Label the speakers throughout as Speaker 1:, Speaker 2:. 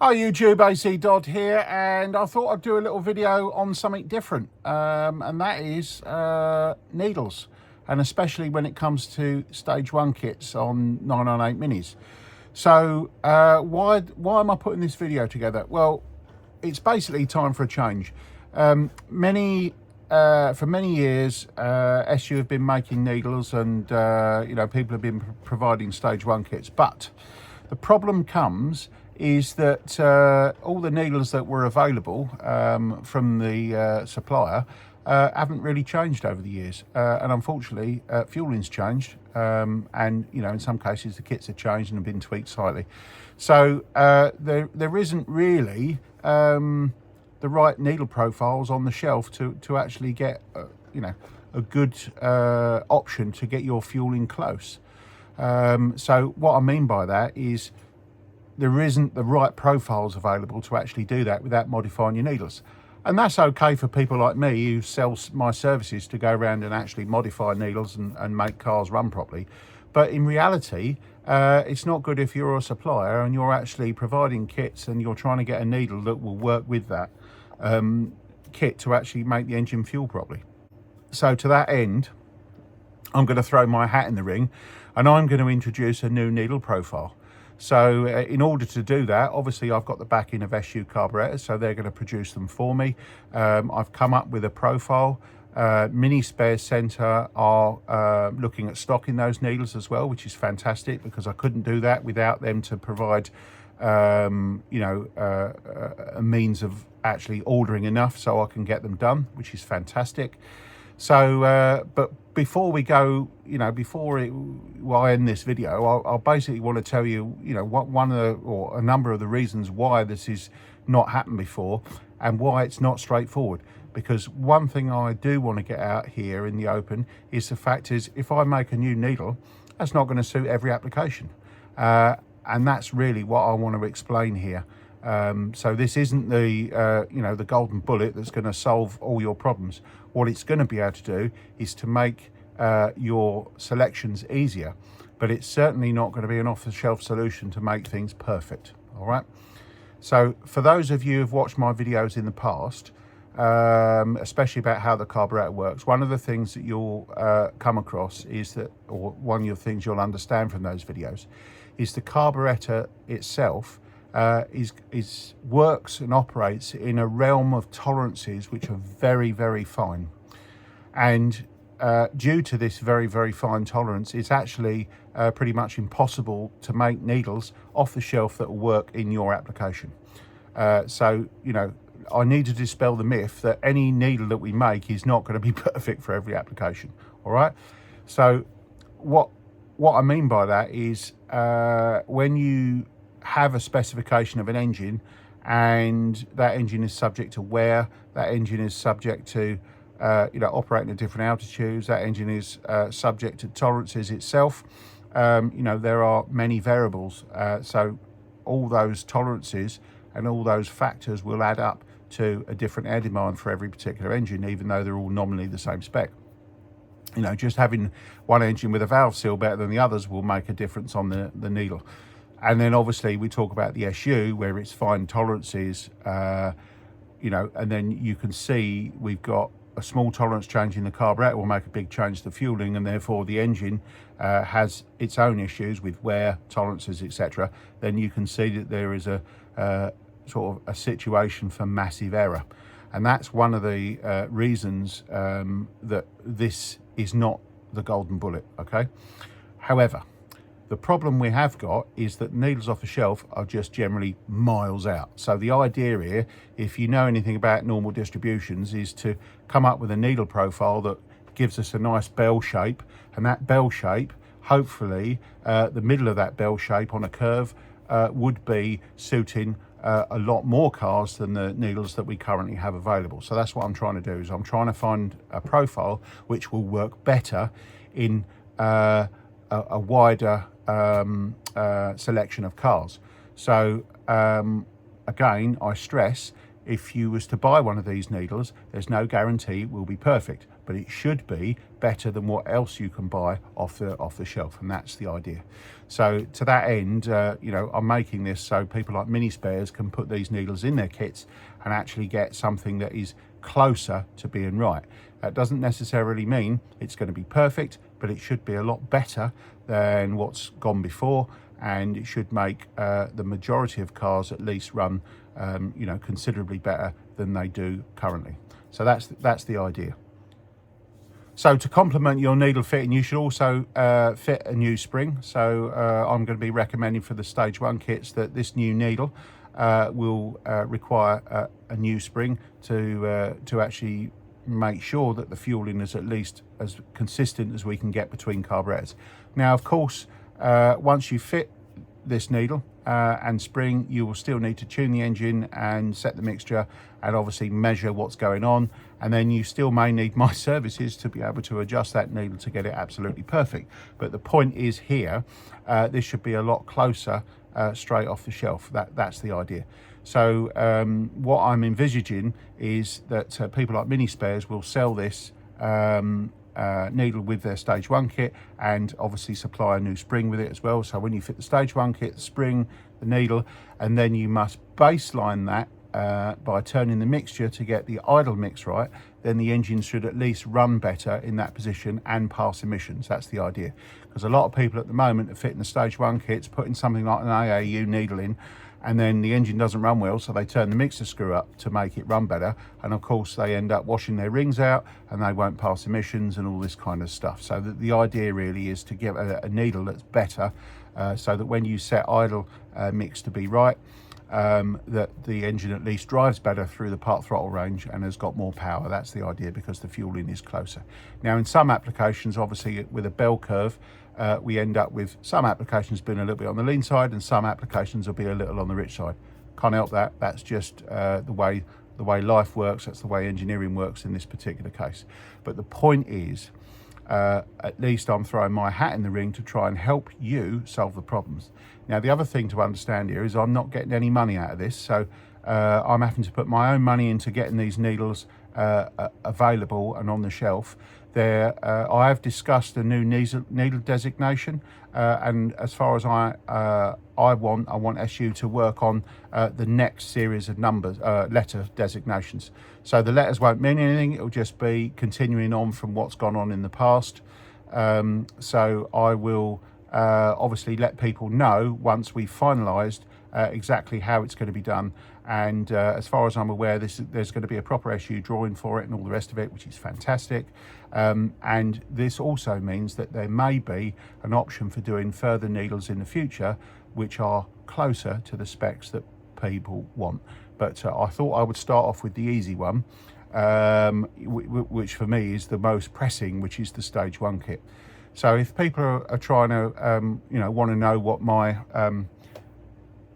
Speaker 1: Hi YouTube, AC Dodd here, and I thought I'd do a little video on something different, and that is needles, and especially when it comes to stage 1 kits on 998 minis. So why am I putting this video together? Well, it's basically time for a change. For many years, SU have been making needles, and people have been providing stage 1 kits, but the problem comes is that all the needles that were available from the supplier haven't really changed over the years, and unfortunately fueling's changed, and in some cases the kits have changed and have been tweaked slightly. So there isn't really the right needle profiles on the shelf to actually get a good option to get your fueling close. So what I mean by that is there isn't the right profiles available to actually do that without modifying your needles. And that's okay for people like me who sell my services to go around and actually modify needles and make cars run properly. But in reality, it's not good if you're a supplier and you're actually providing kits and you're trying to get a needle that will work with that kit to actually make the engine fuel properly. So to that end, I'm going to throw my hat in the ring and I'm going to introduce a new needle profile. So in order to do that, obviously I've got the backing of SU carburetors, so they're going to produce them for me. I've come up with a profile. Mini Spares Centre are looking at stocking those needles as well, which is fantastic because I couldn't do that without them to provide a means of actually ordering enough so I can get them done, which is fantastic. So but before we go, before I end this video, I'll basically want to tell you, what a number of the reasons why this is not happened before and why it's not straightforward. Because one thing I do want to get out here in the open is the fact is, if I make a new needle, that's not going to suit every application, and that's really what I want to explain here. So this isn't the the golden bullet that's going to solve all your problems. What it's going to be able to do is to make your selections easier, but it's certainly not going to be an off-the-shelf solution to make things perfect. All right. So for those of you who've watched my videos in the past, especially about how the carburetor works, one of the things that you'll come across is that, or one of the things you'll understand from those videos, is the carburetor itself works and operates in a realm of tolerances which are very, very fine. And due to this very, very fine tolerance, it's actually pretty much impossible to make needles off the shelf that will work in your application. So, I need to dispel the myth that any needle that we make is not going to be perfect for every application. All right. So what I mean by that is when you have a specification of an engine and that engine is subject to wear, that engine is subject to operating at different altitudes, that engine is subject to tolerances itself, there are many variables, so all those tolerances and all those factors will add up to a different air demand for every particular engine, even though they're all nominally the same spec. Just having one engine with a valve seal better than the others will make a difference on the needle. And then obviously we talk about the SU where it's fine tolerances, and then you can see we've got a small tolerance change in the carburetor will make a big change to fueling, and therefore the engine has its own issues with wear, tolerances, etc. Then you can see that there is a sort of a situation for massive error. And that's one of the reasons that this is not the golden bullet, okay? However, the problem we have got is that needles off the shelf are just generally miles out. So the idea here, if you know anything about normal distributions, is to come up with a needle profile that gives us a nice bell shape, and that bell shape, hopefully, the middle of that bell shape on a curve would be suiting a lot more cars than the needles that we currently have available. So that's what I'm trying to do, is I'm trying to find a profile which will work better in a wider selection of cars. So again, I stress, if you was to buy one of these needles, there's no guarantee it will be perfect, but it should be better than what else you can buy off the shelf, and that's the idea. So to that end, I'm making this so people like Mini Spares can put these needles in their kits and actually get something that is closer to being right. That doesn't necessarily mean it's going to be perfect, but it should be a lot better than what's gone before, and it should make the majority of cars at least run considerably better than they do currently. So that's the idea. So to complement your needle fitting, you should also fit a new spring. So I'm going to be recommending for the stage 1 kits that this new needle will require a new spring to actually make sure that the fueling is at least as consistent as we can get between carburetors. Now, of course, once you fit this needle and spring, you will still need to tune the engine and set the mixture and obviously measure what's going on, and then you still may need my services to be able to adjust that needle to get it absolutely perfect. But the point is here, this should be a lot closer straight off the shelf. That's the idea. So what I'm envisaging is that people like Mini Spares will sell this needle with their stage 1 kit, and obviously supply a new spring with it as well. So when you fit the stage 1 kit, the spring, the needle, and then you must baseline that by turning the mixture to get the idle mix right, then the engine should at least run better in that position and pass emissions. That's the idea. Because a lot of people at the moment are fitting the stage 1 kits, putting something like an AAU needle in, and then the engine doesn't run well, so they turn the mixer screw up to make it run better, and of course they end up washing their rings out and they won't pass emissions and all this kind of stuff. So the idea really is to get a needle that's better, so that when you set idle mix to be right, that the engine at least drives better through the part throttle range and has got more power. That's the idea, because the fueling is closer. Now, in some applications, obviously with a bell curve, we end up with some applications being a little bit on the lean side and some applications will be a little on the rich side. Can't help that. That's just the way life works. That's the way engineering works in this particular case. But the point is, at least I'm throwing my hat in the ring to try and help you solve the problems. Now, the other thing to understand here is I'm not getting any money out of this, so I'm having to put my own money into getting these needles available and on the shelf. I have discussed a new needle designation, and as far as I want SU to work on the next series of numbers, letter designations. So the letters won't mean anything, it'll just be continuing on from what's gone on in the past. So I will obviously let people know once we've finalised exactly how it's going to be done. And as far as I'm aware, there's going to be a proper SU drawing for it and all the rest of it, which is fantastic. And this also means that there may be an option for doing further needles in the future, which are closer to the specs that people want. But I thought I would start off with the easy one, which for me is the most pressing, which is the stage 1 kit. So if people are trying to, want to know what my,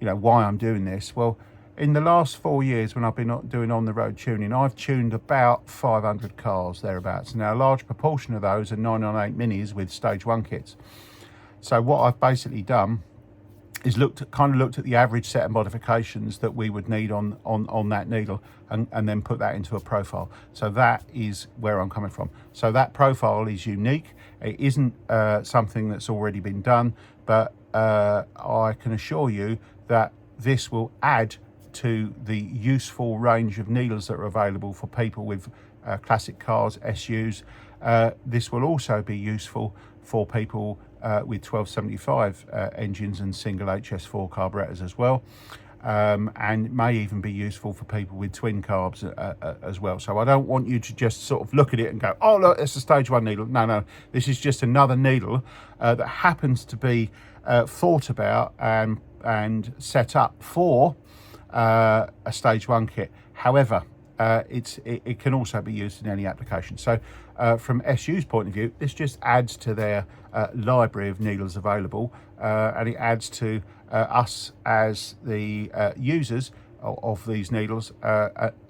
Speaker 1: why I'm doing this, well, in the last 4 years when I've been doing on-the-road tuning, I've tuned about 500 cars, thereabouts. Now, a large proportion of those are 998 Minis with stage 1 kits. So what I've basically done is looked at the average set of modifications that we would need on that needle, and then put that into a profile. So that is where I'm coming from. So that profile is unique. It isn't something that's already been done, but I can assure you that this will add to the useful range of needles that are available for people with classic cars, SUs. This will also be useful for people with 1275 engines and single HS4 carburetors as well, and may even be useful for people with twin carbs as well. So I don't want you to just sort of look at it and go, oh look, it's a stage 1 needle. No, this is just another needle that happens to be thought about and set up for a stage 1 kit. However, it can also be used in any application. So from SU's point of view, this just adds to their library of needles available, and it adds to us as the users of these needles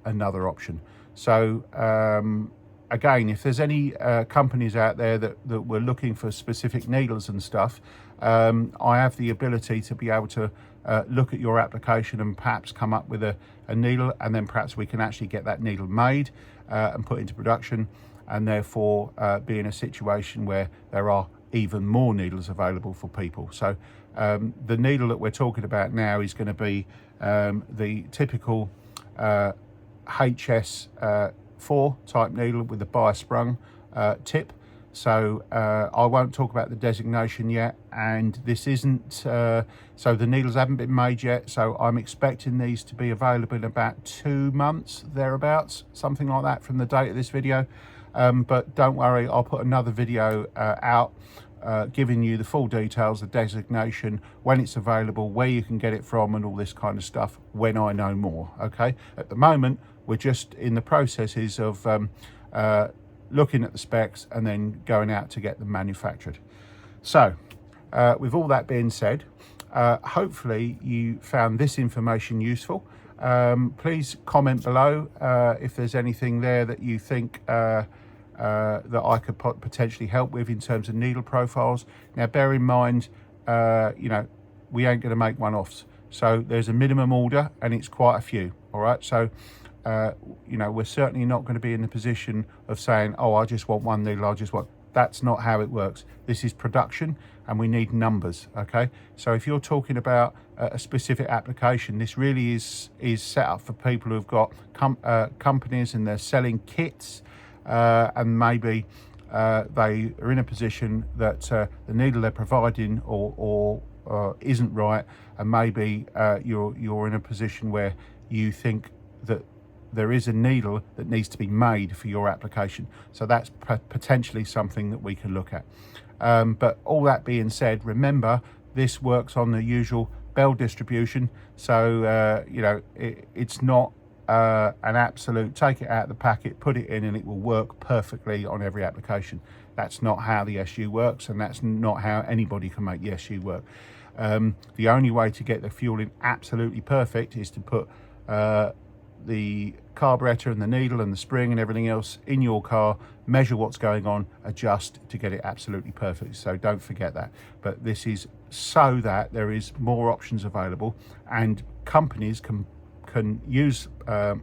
Speaker 1: another option. So again, if there's any companies out there that were looking for specific needles and stuff, I have the ability to be able to look at your application and perhaps come up with a needle, and then perhaps we can actually get that needle made and put into production. and therefore be in a situation where there are even more needles available for people. So the needle that we're talking about now is going to be the typical HS4 type needle with a bi-sprung tip. So I won't talk about the designation yet, and this isn't, so the needles haven't been made yet, so I'm expecting these to be available in about 2 months, thereabouts, something like that from the date of this video. But don't worry, I'll put another video out giving you the full details, the designation, when it's available, where you can get it from, and all this kind of stuff when I know more. Okay, at the moment we're just in the processes of looking at the specs and then going out to get them manufactured. So with all that being said, hopefully you found this information useful. Please comment below if there's anything there that you think that I could potentially help with in terms of needle profiles. Now bear in mind, you know, we ain't going to make one-offs, so there's a minimum order and it's quite a few. All right, so you know, we're certainly not going to be in the position of saying, oh, I just want one needle, I just want. That's not how it works. This is production and we need numbers. Okay, so if you're talking about a specific application, this really is set up for people who've got companies and they're selling kits, and maybe they are in a position that the needle they're providing or isn't right, and maybe you're in a position where you think that there is a needle that needs to be made for your application. So that's potentially something that we can look at. But all that being said, remember, this works on the usual Bell distribution. So, you know, it's not an absolute take it out of the packet, put it in, and it will work perfectly on every application. That's not how the SU works, and that's not how anybody can make the SU work. The only way to get the fueling absolutely perfect is to put the carburetor and the needle and the spring and everything else in your car, measure what's going on, adjust to get it absolutely perfect. So don't forget that. But this is so that there is more options available, and companies can use a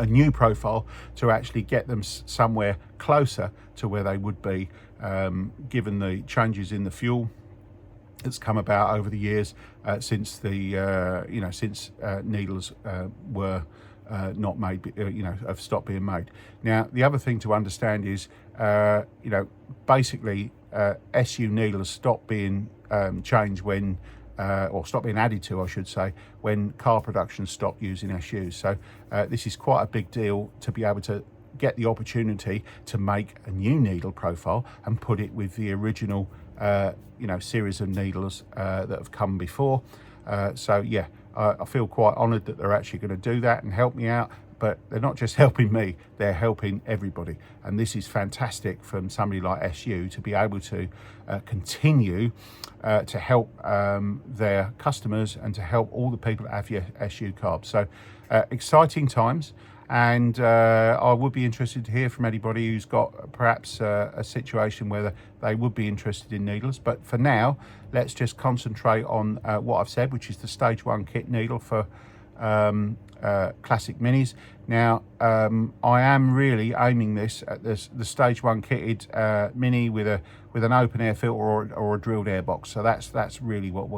Speaker 1: new profile to actually get them somewhere closer to where they would be, given the changes in the fuel that's come about over the years, since the you know, since needles were not made, you know, have stopped being made. Now the other thing to understand is, you know, basically SU needles stop being changed when or stop being added to, I should say, when car production stopped using SUs. So this is quite a big deal to be able to get the opportunity to make a new needle profile and put it with the original you know, series of needles that have come before. So yeah, I feel quite honoured that they're actually going to do that and help me out. But they're not just helping me, they're helping everybody. And this is fantastic from somebody like SU to be able to continue to help their customers and to help all the people that have your SU carbs. So exciting times. And I would be interested to hear from anybody who's got perhaps a situation where they would be interested in needles. But for now, let's just concentrate on what I've said, which is the stage 1 kit needle for classic minis. Now I am really aiming this at the stage 1 kitted mini with an open air filter or a drilled air box. So that's really what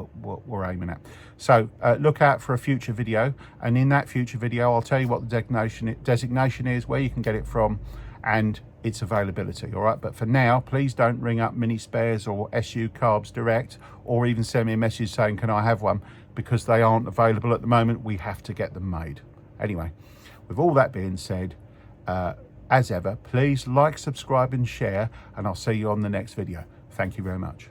Speaker 1: we're aiming at. So look out for a future video, and in that future video I'll tell you what the designation is, where you can get it from, and its availability. All right, but for now, please don't ring up Mini Spares or SU Carbs direct, or even send me a message saying, can I have one, because they aren't available at the moment. We have to get them made. Anyway, with all that being said, as ever, please like, subscribe and share, and I'll see you on the next video. Thank you very much.